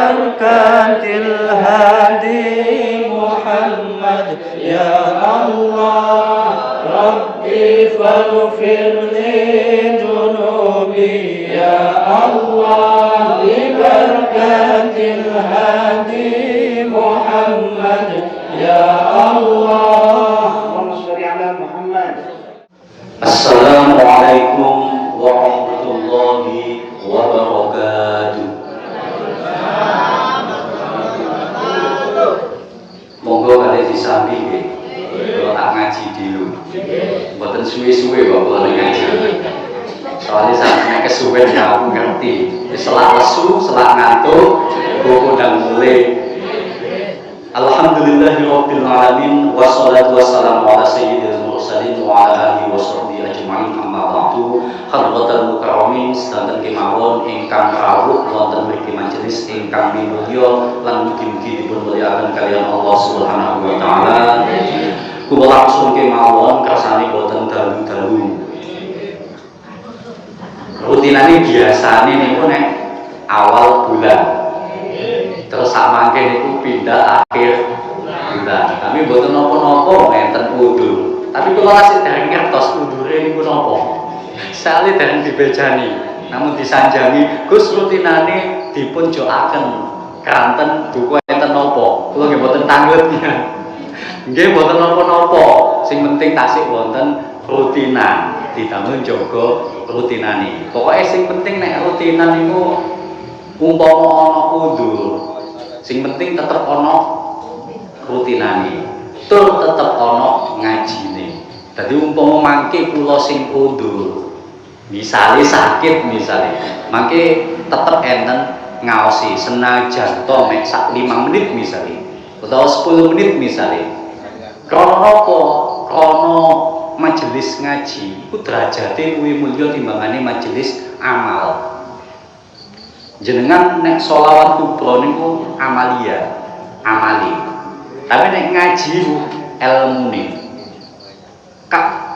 bibarakatil hadi Muhammad ya Allah Rabbi faghfir li dunubi ya Allah bibarakatil hadi Muhammad ya Allah Shalli ala Muhammad. Assalamualaikum warahmatullahi wabarakatuh. Monggo kalian disambi nggih. Kalau tak ngaji dulu. Mboten suwe-suwe kok kula ngaji. Soalnya sampeyan kesuwen ya aku ngerti. Selak lesu, selak ngantuk, kok ndang mulai. Alhamdulillahirabbil alamin wassalatu wassalamu ala sayyidil mursalin wa ala alihi washabbihi ajmain amma ba'du. Hadratal mukarramin sedanten kemawon ingkang rawuh wonten mriki majelis ingkang minulya lan mugi-mugi dipun mulyakaken kaliyan Allah Subhanahu wa taala. Kula langsung kemawon kersane boten dalu-dalu. Rutinane biasane niku nek awal bulan. Terus sak mangke niku pindah akhir bulan. Tapi mboten napa-napa enten udur. Tapi kula tasih dereng ngertos udure niku napa. Sale dereng dibejani, namun disanjangi Gus rutinane dipun jokaken kanten buku enten napa. Kula nggih mboten tangletnya. Nggih mboten napa-napa. Sing penting tasih wonten rutinan, ditambah jaga rutinane. Pokoke sing penting nek rutinan niku umpama ana udur, sing penting tetep ana rutinane, tur tetep ana ngajine. Dadi umpama mangke kula sing udur, misale sakit misale, mangke tetep enten ngaosi senajan to mek sak 5 menit misale, utawa 10 menit misale. Krana apa? Krana majelis ngaji iku derajate luwih mulya timbangane majelis amal. Jenengan nek sholawat kubra niku amalia, amali. Tapi nek ngaji ilmune.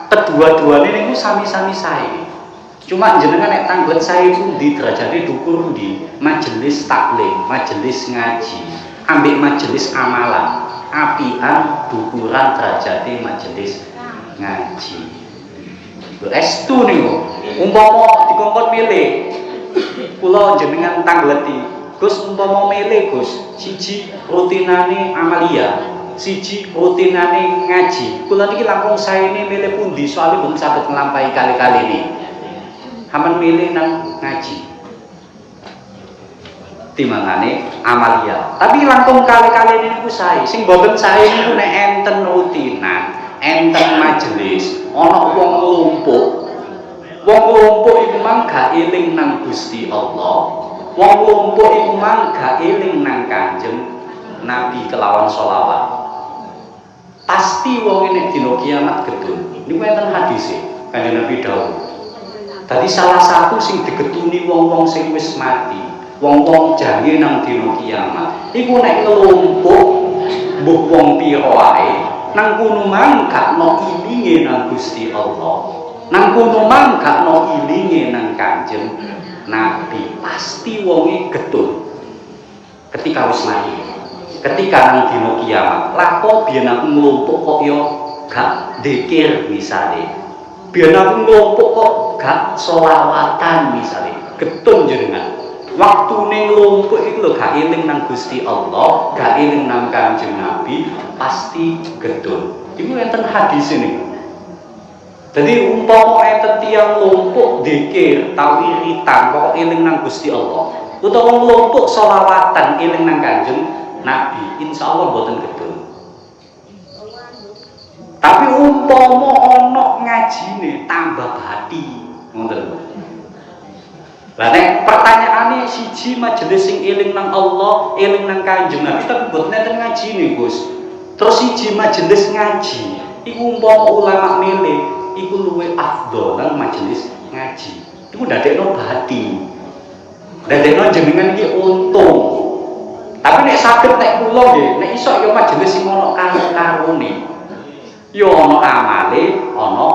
Kedua-duane niku sami-sami sae. Cuma jenengan nek tanglet sae pundi derajate dukur ndi? Majelis taklim, majelis ngaji, ambek majelis amalan. Apian dukuran derajate majelis ngaji. Estu niku umpama dikongkon milih kula jenengan tangleti Gus umpama milih Gus siji rutinane amalia siji rutinane ngaji kula niki langkung saene milih pundi soalnya belum saged nglampahi kali-kali ini aman milih nang ngaji timbangane amalia tapi langkung kali-kali niku sae sing boten sae niku nek enten rutinan enten majelis ana wong nglumpuk. Wong lumpuk iku mang gak eling nang Gusti Allah. Wong lumpuk iku mang gak eling nang Kanjeng Nabi kelawan sholawat. Pasti wong nek dina kiamat gedun. Niku enten hadise Kanjeng Nabi dawuh. Dadi salah satu sing digetuni wong-wong sing wis mati, wong-wong jange nang dina kiamat. Iku nek ngelumpuk mbuh wong pira wae nang kono mang gak ono ilinge nang Gusti Allah. Nang kono mangkakno ilinge nang Kanjeng Nabi pasti wonge getun ketika wis mati ketika nang dina kiamat lah kok biyen aku nglumpuk kok ya gak dzikir misale biyen aku nglumpuk kok gak sholawatan misale getun jenengan waktune nglumpuk iku lho gak eling nang Gusti Allah gak eling nang Kanjeng Nabi pasti getun iku enten hadis niku. Jadi umpama enten tiyang lumpuk dzikir, tawiritan, kok eling nang Gusti Allah. Utawa lumpuk sholawatan eling nang Kanjeng Nabi, insyaallah mboten gedhe. Tapi umpama ana ngajine tambah hati, ngoten. Lah nek pertanyaane siji majelis sing eling nang Allah, eling nang Kanjeng Nabi tapi mboten enten ngajine, Gus. Terus siji majelis ngaji, iku umpama ulama milih iku luwih afdol nang majelis ngaji. Iku ndadekno bati. Ndadekno jenengan iki untung. Tapi nek saged nek kula nggih, nek iso ya majelis sing ana karo-karone. Ya ana amale, ana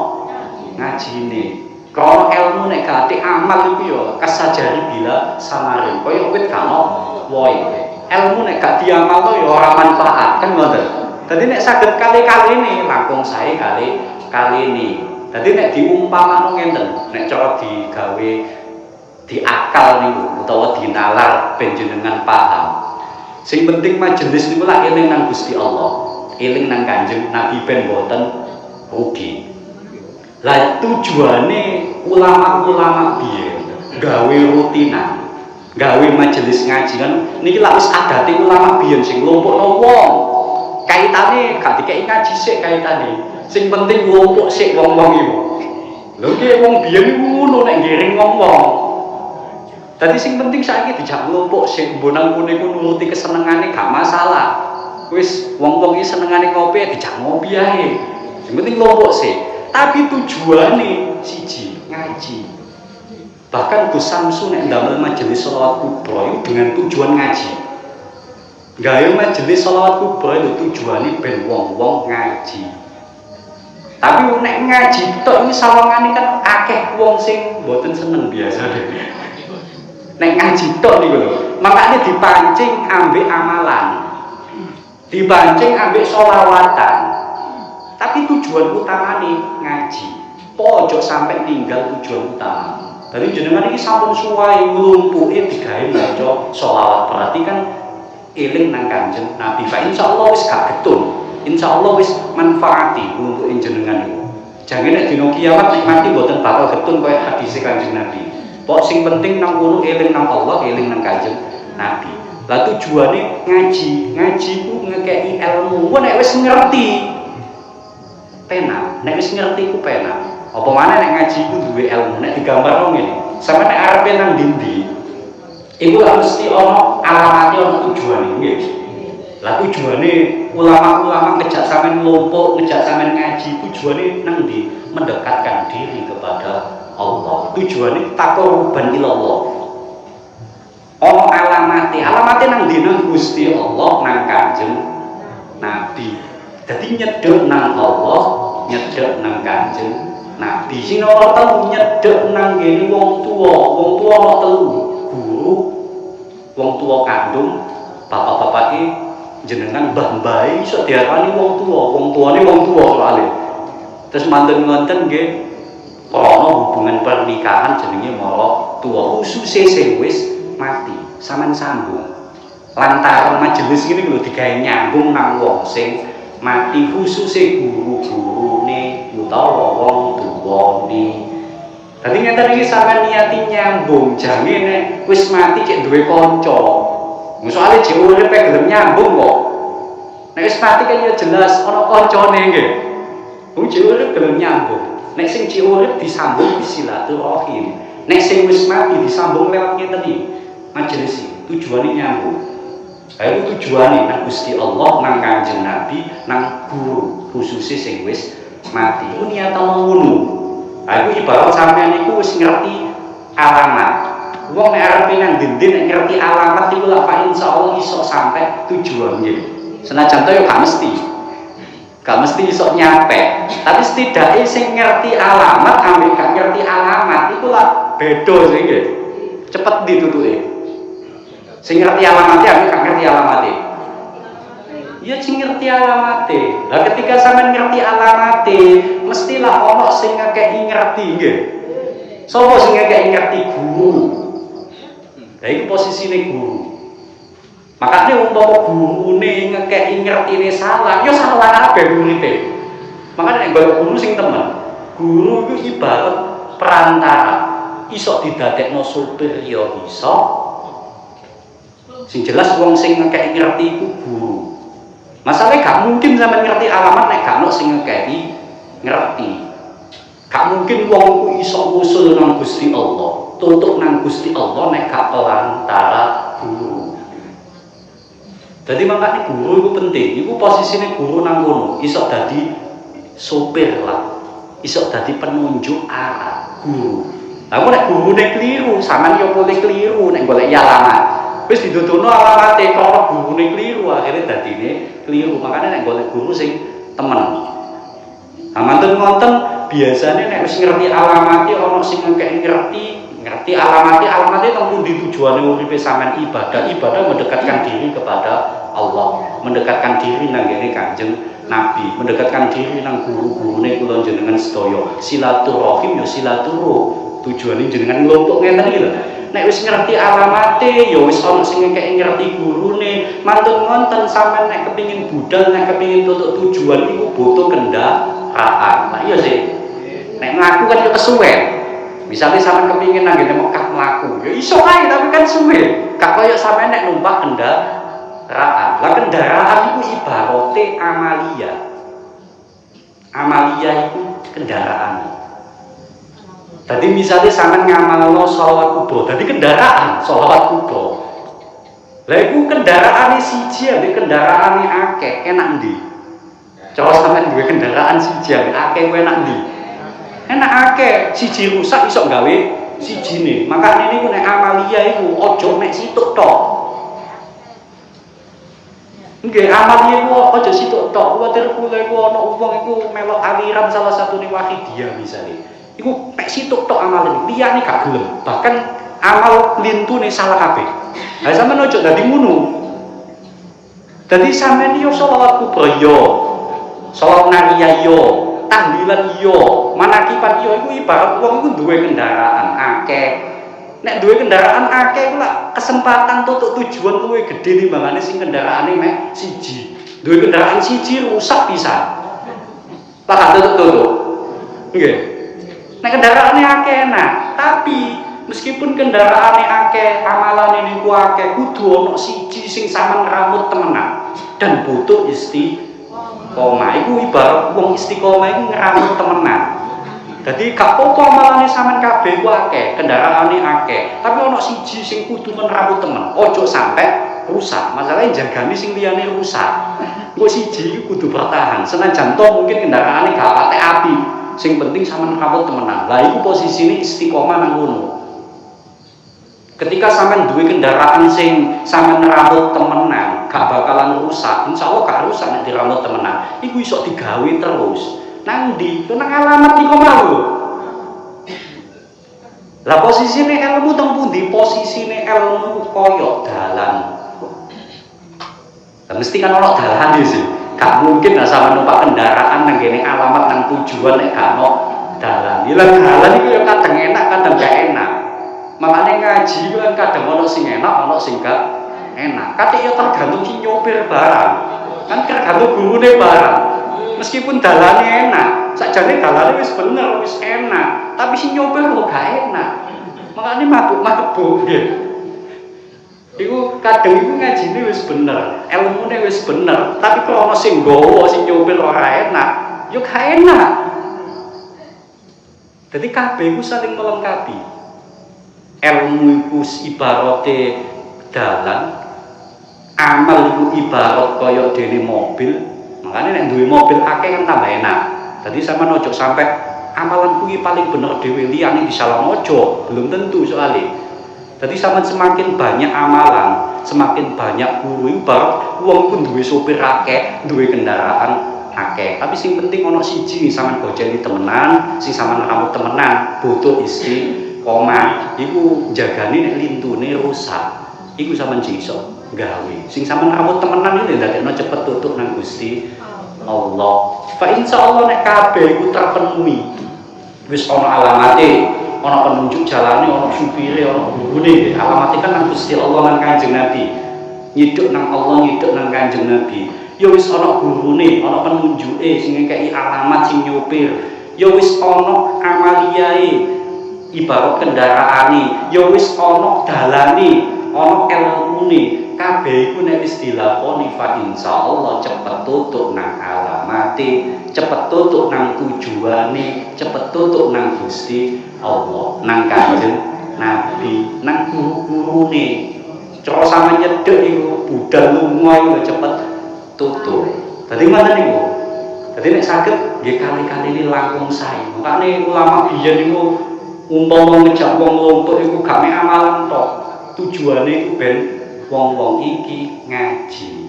ngajine. Krana ilmu nek gati amal iku ya kasajari bila samaring. Kaya wit gak ono wohe. ilmu nek gak diamalno ya ora manfaat kan ngoten. Dadi nek saged kali-kali ini langkung sae kali ini. Dadi nek diumpamakno ngenten, nek cara digawe diakal niku utawa dinalar ben jenengan paham. Sing penting majelis niku lak eling nang Gusti Allah, eling nang Kanjeng Nabi ben boten rugi. Lah tujuane ulama-ulama biyen gawe rutinan, gawe majelis ngaji kan niki lak wis adate ulama biyen sing nglumpukno wong. Kaitane gak dikeki ngaji sik kaitane. Sing penting nglumpuk sik wong-wong iku. Lho ki wong biyen ngono nek ngiring wong-wong. Dadi sing penting saiki dijak nglumpuk sik mbonang kene ku nuruti kesenengane gak masalah. Wis wong-wong iki senengane ngopi dijak ngopi ae. Sing penting nglumpuk sik. Tapi tujuane siji, ngaji. Bahkan Gus Samsu nek ndamel majelis sholawat kubra itu dengan tujuan ngaji. Gawe majelis sholawat kubra itu tujuane ben wong-wong ngaji. Tapi nek ngaji tok iki sawangane kan akeh wong sing mboten seneng biasa deh. Nek ngaji tok niku lho, makane dipancing ambek amalan. Dipancing ambek sholawatan. Tapi tujuan utamane ngaji. Ojo sampai tinggal tujuan utama. Dari jenengan iki sampun suwai nglumpuke digawe maca sholawat. Berarti kan eling nang Kanjeng Nabi. Fa insyaallah wis gak getun. Insyaallah wis manfaati untuk jenengan niku. Jangan nek dina kiamat nek mati mboten bakal getun kaya hadis Kanjeng Nabi. Pok sing penting nang kono eling nang Allah, eling nang Kanjeng Nabi. Lah tujuane ngaji. Ngaji ku ngekeki ilmu. Ku nek wis ngerti penak, nek wis ngerti ku penak. Apa maneh nek ngaji ku duwe ilmu, nek digambarno ngene. Sampe nek arepe nang ndi-ndi iku lak mesti ana alamate ana tujuane nggih. Lah tujuane ulama-ulama ngejak sampean nglumpuk, ngejak sampean ngaji, tujuane nang ndi? Mendekatkan diri kepada Allah. Tujuane taqarruban ila Allah. Ana alamate nang ndi? Nang Gusti Allah, nang Kanjeng Nabi. Dadi nyedhek nang Allah, nyedhek nang Kanjeng Nabi. Sing nomor telu nyedhek nang ngene wong tuwa. Wong tuwa ana telu. Guru, wong tua kandung, bapak-bapake jenengan mbah-mbah iso diarani wong tua. Wong tuane wong tua soalé. Terus manten-manten nggih krana hubungan pernikahan jenenge mara tua. Khususe sing wis mati, sampean sambung. Lantaran majelis ngene lho digawe nyambung nang wong sing mati, khususe guru-gurune utawa wong tuwane. Dadi ngeten iki sampeyan niati nyambung, jane nek wis mati cek duwe kanca. Soale jek urip gelem nyambung kok. Nek wis mati kan ya jelas ana kancane nggih. Wong jek urip gelem nyambung. Nek sing jek urip disambung silaturahim. Nek sing wis mati disambung lewat ngeten iki. Majelis iki tujuane nyambung. Ayo tujuane nang Gusti Allah, nang Kanjeng Nabi, nang guru khususé sing wis mati. Ku niatan ngono. Aku ibarat sampean iku wis ngerti alamat. Wong nek arepe nang ndi nek ngerti alamat iku lak insyaallah iso sampai tujuannya. Senajan to yo gak mesti. Gak mesti iso nyampe. Tapi setidaknya sing ngerti alamat ambek gak ngerti alamat iku lak beda sih nggih. Cepet ditutuke. Sing ngerti alamatnya ambek gak ngerti alamatnya. Ya sing ngerti alamate. Lah ketika sampean ngerti alamate, mestilah ana sing ngekeki ngerti nggih. Sapa sing ngekeki ngerti? Guru. Lah iku posisine guru. Makane umpama gurune ngekeki ngertine salah, ya salah kabeh muridé. Makane nek golek guru sing temen, guru iku ibarat perantara. Iso didadekno supir ya iso. Sing jelas wong sing ngekeki ngerti iku guru. Masalahnya gak mungkin sampean ngerti alamat nek gak ono sing ngekeki ngerti. Gak mungkin wong ku iso usul nang Gusti Allah, tutuk nang Gusti Allah nek gak pelantara guru. Jadi makanya guru itu penting. Iku posisine guru nang kono, iso dadi sopir lah, iso dadi penunjuk arah guru. Lah nek gurune keliru, sampean yo boleh keliru nek golek alamat. Wis dituturno alamate karo gurune keliru, akhirnya dadine keliru. Makanya nek golek guru sing temen. Nah, manten-manten biasanya nek wis ngerti alamate ana sing ngekeki ngerti ngerti alamatnya tentang tujuannya uripe sampean ibadah mendekatkan diri kepada Allah, mendekatkan diri nang ngene Kanjeng Nabi, mendekatkan diri nang guru-gurune kula jenengan sedaya. Silaturahim ya silaturahim. Tujuane jenengan ngelompok ngeten iki lho. Nek wis ngerti alamate ya wis ana sing ngekeki ngerti gurune. Mantun ngonten sampean nek kepengin budal, nek kepengin tutuk tujuan iku butuh kendaraan. Nah iya sih. Nek mlaku kan yo kesuwen. Misalnya sampean kepengin nang ngene Mekah mlaku, ya iso ae tapi kan suwe. Gak kaya sampean nek numpak kendaraan. Lah kendaraan itu ibarate amalia. Amalia itu kendaraan. Tadi misalnya sampean ngamalno sholawat kubro, tadi kendaraan sholawat kubro. Lah iku kendaraane siji ambek kendaraane akeh, enak ndi? Cara sampean duwe kendaraan siji ambek akeh kuwi enak ndi? Enak akeh, siji rusak iso gawe sijine. Makane niku nek amalia iku aja mek situk tok. Nggih, amalia iku aja situk tok. Kuwatir kula iku ana wong iku melok aliran salah satune Wahidiyah misale. Iku mek situk tok amalan liyane gak gelem. Bahkan amal lintune salah kabeh. Lah sampeyan ojo dadi ngono. Dadi sampeyan yo sholawat kubro yo. Sholawat nariyah yo, tahlilan yo, manakipan yo iku ibarat wong iku duwe kendaraan akeh. Nek duwe kendaraan akeh iku lak kesempatan tutuk tujuan luwih gedhe timbangane sing kendaraane mek siji. Duwe kendaraan siji rusak pisan. Lah tutuk-tutuk. Nggih. Nek kendaraane akeh enak, tapi meskipun kendaraane akeh, amalane niku akeh, kudu ana siji sing sampean rambut temenan dan butuh istiqomah. Iku ibarat wong istiqomah iku ngeramut temenan. Jadi gak apa-apa amalane sampean kabeh ku akeh, kendaraane akeh, tapi ana siji sing kudu ngeramut temen. Ojo sampai rusak. Masalahnya jagani sing liyane rusak. Kok siji iku kudu bertahan. Senajan to mungkin kendaraane gak patek api. Sing penting sampean rawuh temenan. Lah iku posisine istiqomah nang ngono. Ketika sampean duwe kendaraan sing sampean rawuh temenan, gak bakalan rusak. Insyaallah gak rusak nek dirawuh temenan. Iku iso digawe terus. Nang ndi? Nang alamat iku mau. Lah posisine ilmu teng pundi? Posisine ilmu koyo dalan. Lah mesti kan ono dalan sih. Gak mungkin lah sama numpak kendaraan nang kene alamat nang tujuan nek gak ono dalan. Ilang dalan iku ya kadang enak, kadang gak enak. Makanya ngaji itu kan kadang ono sing enak, ono sing gak enak. Kadang ya tergantung si nyopir barang. Kan tergantung gurune barang. Meskipun dalannya enak, sakjane dalannya wis bener, wis enak, tapi si nyopir kok gak enak. Makanya mabuk-mabuk gitu. Iku kadang iku ngajine wis bener, ilmune wis bener, tapi kalau ana sing nggawa sing nyopir ora enak, yo gak enak. Jadi kabeh iku saling melengkapi. Ilmu iku ibarate dalan, amal iku ibarat kaya dene mobil. Makanya nek duwe mobil akeh kan tambah enak. Jadi sampean ojo sampai amalan kuwi paling bener dhewe liyane disalah ojo, belum tentu soalnya. Jadi semakin banyak amalan, semakin banyak guru ibarat wong pun duwe sopir akeh, duwe kendaraan akeh. Tapi sing penting ana siji sampean bojeni temenan, sing sampean rambut temenan, butuh istiqomah. Iku jagani nek lintune rusak. Iku sampean iso gawe. Sing sampean rambut temenan iki ndadekno cepet tutuk nang Gusti Allah. Fa insyaallah nek kabeh iku terpenuhi. Wis ana alamate. Ono penunjuk jalane, ono supire, ono gurune. Alamate kan nang Gusti Allah lan Kanjeng Nabi. Nyiduk nang Allah, nyiduk nang Kanjeng Nabi. Ya wis ono gurune, ono penunjuke sing ngekeki alamat sing nyopir. Ya wis ono amaliyae, ibarat kendaraane. Ya wis ono dalane, ono ilmune. Kabeh iku nek wis dilakoni fa insyaallah cepet tutuk nang alamate, cepet tutuk nang tujuane, cepet tutuk nang Gusti Allah, nang Kanjeng Nabi, nang guru-gurune. Cara sampe nyedhek iku budal lunga iku cepet tutuk. Dadi ngoten niku. Dadi nek saged nggih kali-kali langkung sae. Makane ulama biyen niku umpama ngejak wong lumpuh iku gak mek amalan tok. Tujuane iku ben wong-wong iki ngaji.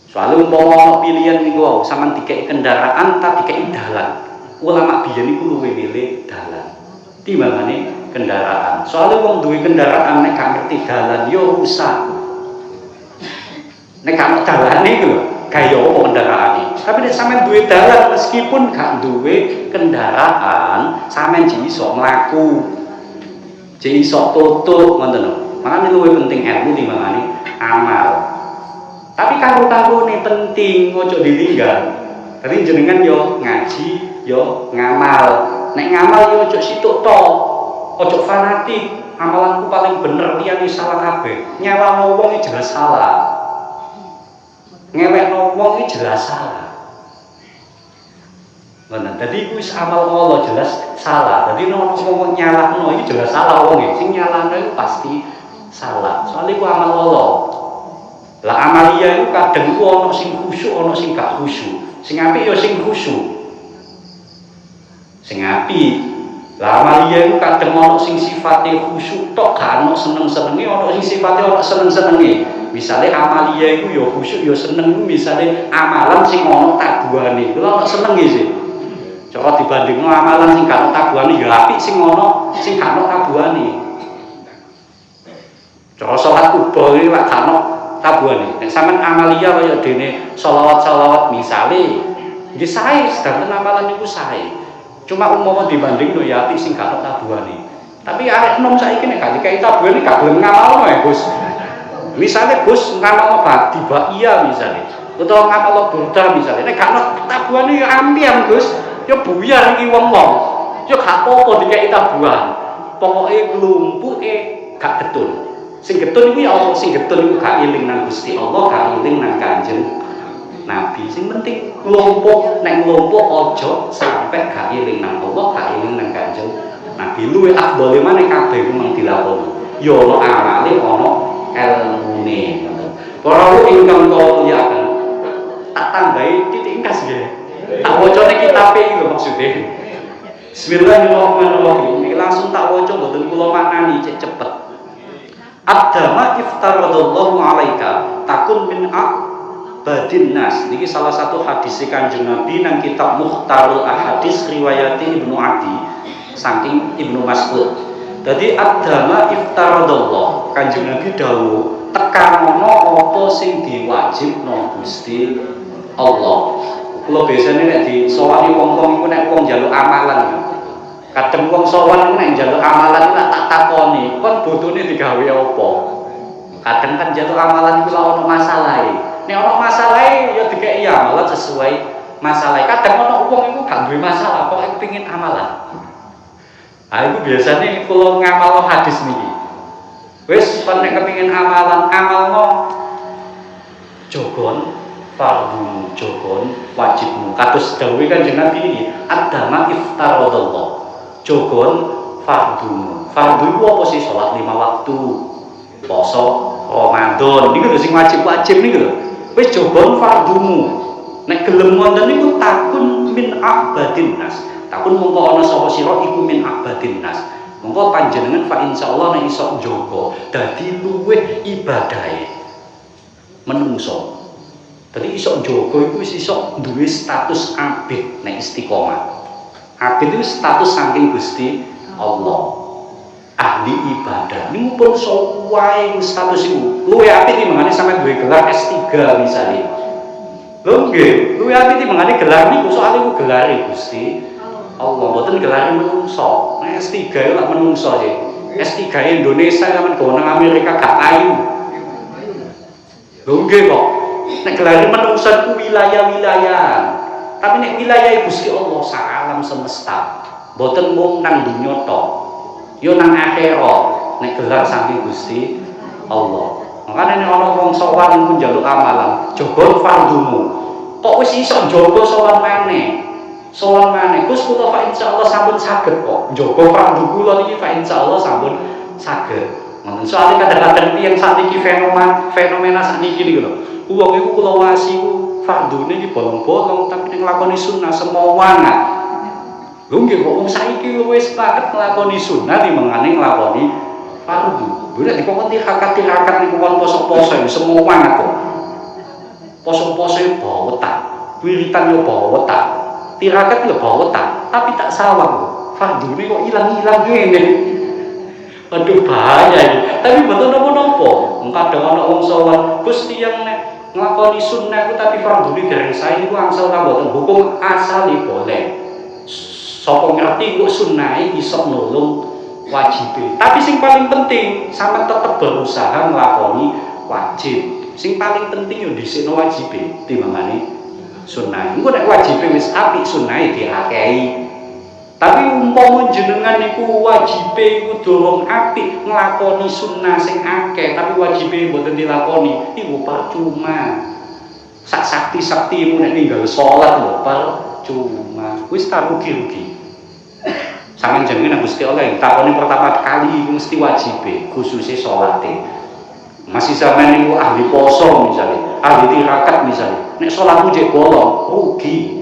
Soale umpama ana pilihan niku sampean dikeki kendaraan ta dikeki dalan. Ulama biyen niku luwih milih dalan. Timbangane kendaraan. Soalnya wong duwe kendaraan nek gak ngerti dalan yo rusak. Nek gak dalane iku lho, gaya apa kendaraane. Tapi nek sampean duwe dalan meskipun gak duwe kendaraan, sampean jek iso mlaku. Jek iso tutuk ngoten lho. Makane luwih penting ilmu timbangane amal. Tapi karo-karone penting ojo ditinggal. Dadi jenengan yo ngaji, yo ngamal. Nek ngamal yo ojo situk tok. Ojo fanatik. Amalanku paling bener liyane salah kabeh. Nyalahno wong iki jelas salah. Ngewekno wong iki jelas salah. Ngono. Dadi kuwi amal Allah jelas salah. Dadi nek wong nyalahno iki jelas salah wong iki. Sing nyalahno itu pasti salah. Soalnya ku amal Allah. Lah amalia itu kadang ku ana sing khusyuk, ana sing gak khusyuk. Sing apik ya sing khusyuk. Sing apik. Lah amalia itu kadang ana sing sifate khusyuk tok gak ana seneng-senenge, ana sing sifate ana seneng-senenge. Misale amalia itu ya khusyuk ya seneng, misale amalan sing ana tabuhane. Kuwi ana senenge sih. Cara dibandingno amalan sing gak ana tabuhane ya apik sing ana sing gak ana tabuhane. Cara salat kubah iki lak gak ana tabuhane. Nek sampean amalia kaya dene selawat-selawat misale, nggih sae sedanten amalan niku sae. Cuma umpama dibandingno ya apik sing gak ana tabuhane. Tapi arek enom saiki nek gak dikai tabuhane gak gelem ngamalno ya, Gus. Misale Gus ngamalno badi iya misale. Utawa ngamalno burda misale. Nek gak ana tabuhane ya ampian, Gus. Ya buyar iki wong-wong. Ya gak apa-apa dikai tabuhan. Pokoke klumpuke gak getun. Sing getun iku ya Allah, sing getun iku gak eling nang Gusti Allah, gak eling nang Kanjeng Nabi. Sing penting nglumpuk, nek nglumpuk aja sampe gak eling nang Allah, gak eling nang Kanjeng Nabi. Luwih afdhole maneh kabeh ku mung dilakoni. Ya ana amale, ana elmune. Para ingkang kalih tak tambahi titik ingkas nggih. Tak wacane kitabe iki lho maksude. Bismillahirrahmanirrahim. Iki langsung tak waca mboten kula maknani cek cepet. Ad-dama iftaradallahu alaika takun min abadin nas. Niki salah satu hadis Kanjeng Nabi nang kitab Mukhtarul Ahadis riwayat Ibnu Adi saking Ibnu Mas'ud. Dadi ad-dama iftaradallahu. Kanjeng Nabi dawuh tekanono apa sing diwajibno Gusti Allah. Kula biasane nek disowani wong-wong iku nek wong njaluk amalan. Kadang wong sowan nek njaluk amalan tak takoni, kon botone digawe apa? Kadang kan njaluk amalan iku lak ono masalahe. Nek ono masalahe ya dikeki amalan sesuai masalahe. Kadang ono wong iku gak duwe masalah, kok pengin amalan. Ah iku biasane kula ngamalno hadis niki. Wis kon nek kepengin amalan, amalno jogon fardhu, jogon wajibmu. Kados dawuhe Kanjeng Nabi niki, ad-dama iftaradallah. Jogon fardhu. Fardhu iku apa sih? Salat 5 waktu, poso Ramadan. Niku lho sing wajib-wajib niku lho. Wis jogon fardhumu. Nek gelem wonten niku takun min abadin nas. Takun mongko ana sapa sira iku min abadin nas. Mongko panjenengan fa insyaallah nek iso njaga dadi luwih ibadahe menungso. Dadi iso njaga iku wis iso duwe status abid nek istiqomah. Abid itu status saking Gusti Allah, ahli ibadah. Ini pun sesuai status itu. Luwih apik timbangane sampeyan duwe gelar S3 misalnya. Lho nggih, luwih apik timbangane gelar niku soalnya iku gelare Gusti Allah, mboten gelare menungso. Nek S3 itu lak menungso sih. S3 Indonesia sampeyan go nang Amerika gak payu. Lho nggih kok. Nek gelare menungso iku wilayah-wilayah. Tapi nek wilayah Gusti Allah salam semesta, boten mung nang dunya tok, yo nang akhirat nek gelar saking Gusti Allah. Makane nek ana wong sowan ku njaluk amalan, jaga fardhumu. Kok wis iso njaga sowan maneh? Sowan maneh, Gus kula fa insyaallah sampun saged kok. Njaga fardhu kula niki fa insyaallah sampun saged. Ngoten soalé kadang-kadang tiyang sakniki fenomena sakniki niku lho. Wong iku kula wasi fardune iki bolong-bolong tapi nek nglakoni sunnah semowangan. Lho nggih kok wong saiki wis sepakat nglakoni sunnah timbangane nglakoni fardhu. Lho nek dikon tirakat niku kon poso-poso semowangan kok. Poso-poso bawa wetak, wiritan yo bawa wetak, tirakat yo bawa wetak, tapi tak sawang kok. Fardune kok ilang-ilang ngene. Aduh bahaya ini. Tapi betul nopo-nopo. Kadang ana wong sowan, Gusti yang nglakoni sunnah itu tapi fardhu dereng sae niku angsal mboten hukum asali boleh. Sapa ngerti kok sunnah iso nulung wajib. Tapi sing paling penting sampe tetep berusaha nglakoni wajib. Sing paling penting yo dhisikno wajib timbangane sunnah. Engko nek wajib wis apik sunnahe diakehi. Tapi umpama jenengan niku wajibe iku durung apik nglakoni sunnah sing akeh tapi wajibe mboten dilakoni iku percuma. Sak sakti-saktimu nek ninggal salat lho percuma. Wis tak rugi-rugi. Sampeyan jenengan Gusti Allah yang takoni pertama kali iku mesti wajibe khususé salate. Masih sampeyan niku ahli poso misalnya, ahli tirakat misalnya. Nek salatmu jek bolong, rugi.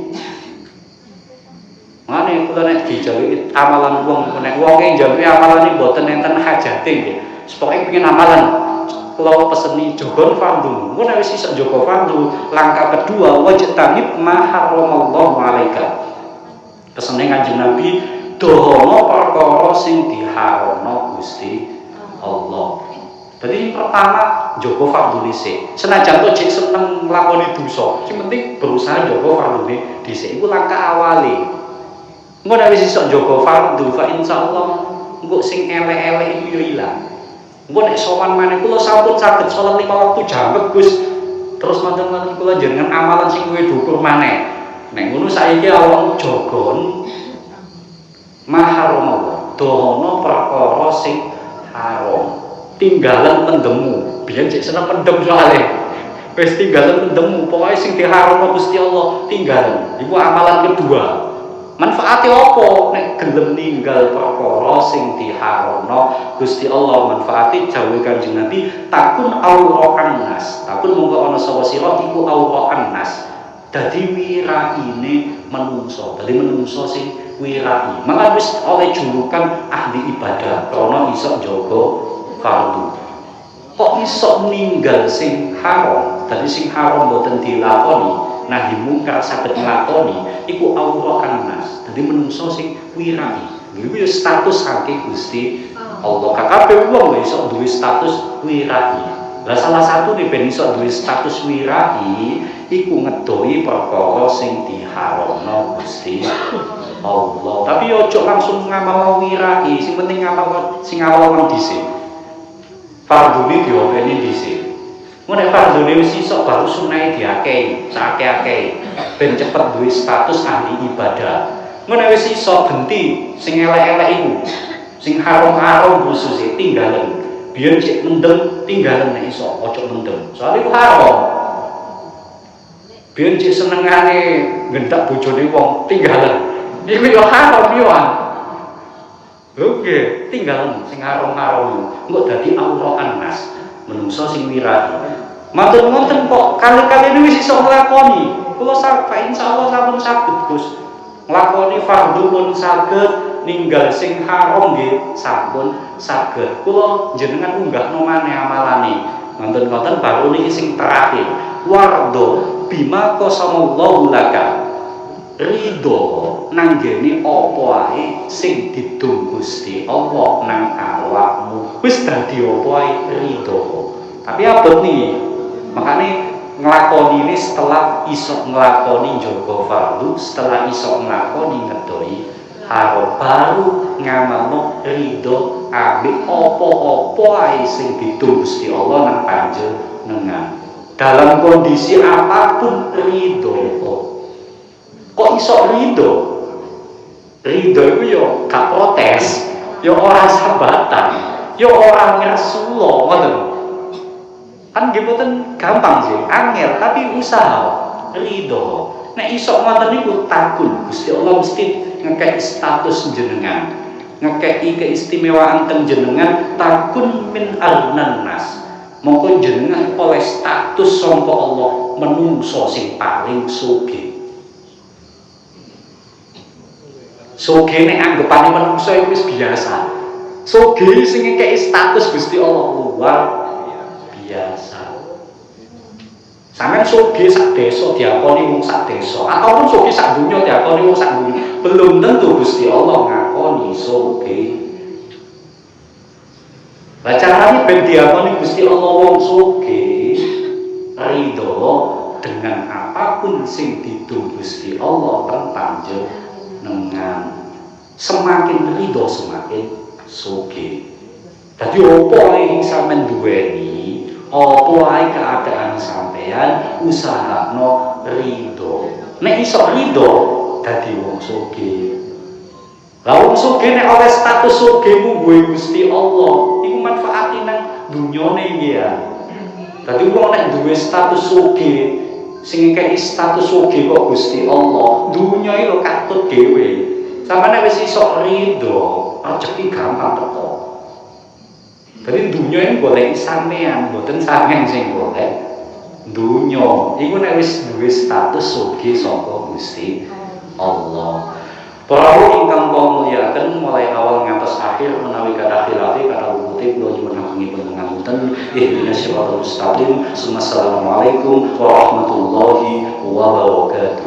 Mane kula nek dijaluki amalan wong nek wong e njaluki amalan iki mboten enten hajate nggih. Pokoke pengen amalan kula peseni jogon fardhu. Engko nek wis iso jaga fardhu, langkah kedua wajib tanib ma haramallahu alaika. Pesene Kanjeng Nabi dohono perkara sing diharamno Gusti Allah. Jadi pertama jaga fardhu dhisik. Senajan kok jek seneng nglakoni dosa, sing penting berusaha jaga fardhune dhisik. Iku langkah awale. Engko nek wis iso jaga fardhu fa insyaallah engko sing elek-elek iku yo ilang. Engko nek sowan maneh kula sampun saged salat 5 waktu jamek Gus. Terus manten-manten kula jenengan amalan sing luwih dhuwur maneh. Nek ngono saiki awakmu jagon maharam dohono perkara sing haram. Tinggalan pendemu. Biyen cek seneng pendem soalé. Wis tinggalan pendemu, pokoke sing diharamno Gusti Allah tinggalan. Iku amalan kedua. Manfaatnya apa? Nek gelem ninggal perkara sing diharamno Gusti Allah, manfaati jawab Kanjeng Nabi takun aura'an nas. Takun monggo ana sapa sira iku aura'an nas. Dadi wiraine menungso. Dadi menungso sing wirai. Maka wis oleh julukan ahli ibadah krana iso jaga fardhu. Kok iso ninggal sing haram? Dadi sing haram mboten dilakoni. Nahi mungkar saged nglakoni iku aura'an nas. Dadi menungso sing wirai. Iku ya status saking Gusti Allah. Kabeh wong iso duwe status wirai. Lah salah satu nih ben iso duwe status wirai iku ngedoi perkara sing diharamno Gusti Allah. Tapi ojo langsung ngamal wirai, sing penting ngamal sing awal dhisik. Fardhune diopeni dhisik. Nek fardhune wis iso baru sunahe diakehi, sakake-ake ben cepet duwe status ahli ibadah. Nek wis iso genti sing elek-elek iku, sing haram-haram khusus tinggalan. Biyen cek mendem tinggalan nek iso, ojo mendem. Soale iku haram. Biyen cek senengane ngendak bojone wong tinggalan. Iku yo haram yo. Oke, tinggalan sing haram-haram engko dadi aura'an nas. Menungso sing wirai. Matur-matur kok kali-kali wis iso nglakoni. Kula sak insyaallah sampun saged Gus. Nglakoni fardhu pun saged, ninggal sing haram nggih sampun saged. Kula jenengan unggahno maneh amalane. Ngoten-ngoten baru niki sing terakhir. Wardo bima qasamallahu laka. Ridho nanggene apa ae sing didhung Gusti Allah nang awakmu. Wis dadi apa ae ridho. Tapi abot nih, makanya ngelakoni ini setelah iso ngelakoni jaga fardhu, setelah iso ngelakoni ngedoi haram, baru ngamalno ridho ambek apa-apa ae sing didhung Gusti Allah nang panjenengan. Dalam kondisi apapun ridho. Kok iso ridho? Ridho itu yo gak protes, yo ora sambatan, yo ora ngersulo, ngoten. Kan mboten gampang sih, angel tapi usaha ridho. Nek iso ngoten niku takun Gusti Allah mesti ngekeki status jenengan, ngekeki keistimewaan teng jenengan takun min arnan nas. Mongko jenengan oleh status sangka Allah menungso sing paling sugih. Sugih nek anggapane menungso iku wis biasa. Sugih sing ngekeki status Gusti Allah luar biasa. Sampeyan sugih sak desa diakoni wong sak desa, ataupun sugih sak donya diakoni wong sak donya, belum tentu Gusti Allah ngakoni sugih. Carane ben diakoni Gusti Allah wong sugih ridho dengan apapun sing didhun Gusti Allah teng panjenengan. Semakin ridho semakin sugih. Dadi apa ing sampean duweni, apa ae keadaan sampean usahakno ridho. Nek iso ridho dadi wong sugih. Lah wong sugih nek oleh status sugihmu kuwi Gusti Allah, iku manfaati nang dunyane iki ya. Dadi wong nek duwe status sugih, sing ngekeki status sugih kok Gusti Allah, dunya iki lho katut dhewe. Sampeyan wis iso ridho, rezeki gampang teko. Dadi dunya iki golek sampean, mboten sampean sing golek. Dunya iku nek wis duwe status sugih saka Gusti Allah. Para ingkang muliaken mulai awal ngantos akhir menawi kata khilafi kata kutip kula nyuwun agungipun pangapunten ihdinas siratal mustaqim. Assalamualaikum warahmatullahi wabarakatuh.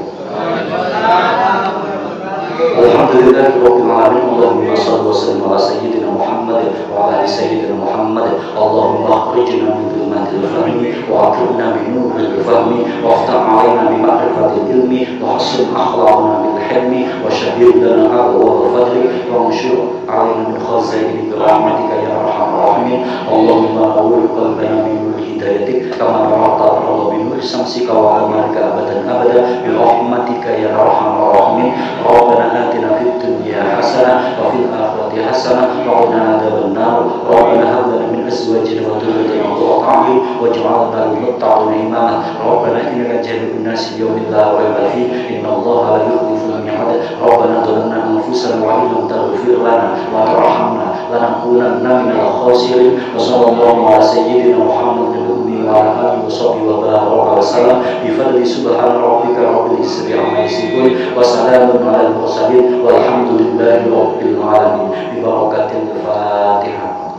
Alhamdulillah rabbil alamin. Allahumma shalli wa sallim ala sayyidina Muhammad wa ala ali sayyidina Muhammad. Allahumma akhrijna min dhulumatil fahmi wa akhrijna min nuril fahmi wa aftah 'alaina bi ma'rifatil ilmi wa hassin akhlaqna bil hilmi wa shabbir lana al fadli wa anshur 'alaina min khazaini rahmatika ya arhamar rahimin. Allahumma nawwir qalbana bi nur hidayatik kama nawwarta al-ardha bi nur samsika wa amarika abadan abada bi rahmatika ya arhamar rahimin. Rabbana آتنا في الدنيا حسنة وفي الآخرة حسنة وقنا عذاب النار. ربنا هب لنا من أزواجنا وذريتنا قرة أعين واجعلنا للمتقين إماما. ربنا إنك جامع الناس ليوم لا ريب فيه إن الله لا يخلف الميعاد. ربنا ظلمنا أنفسنا وإن لم تغفر لنا وترحمنا لنكونن من الخاسرين. وصلى الله على سيدنا محمد وعلى آله وصحبه وبارك وسلم بفضل سبحان ربك رب العزة عما يصفون وسلام على المرسلين والحمد لله رب العالمين ببركة الفاتحة.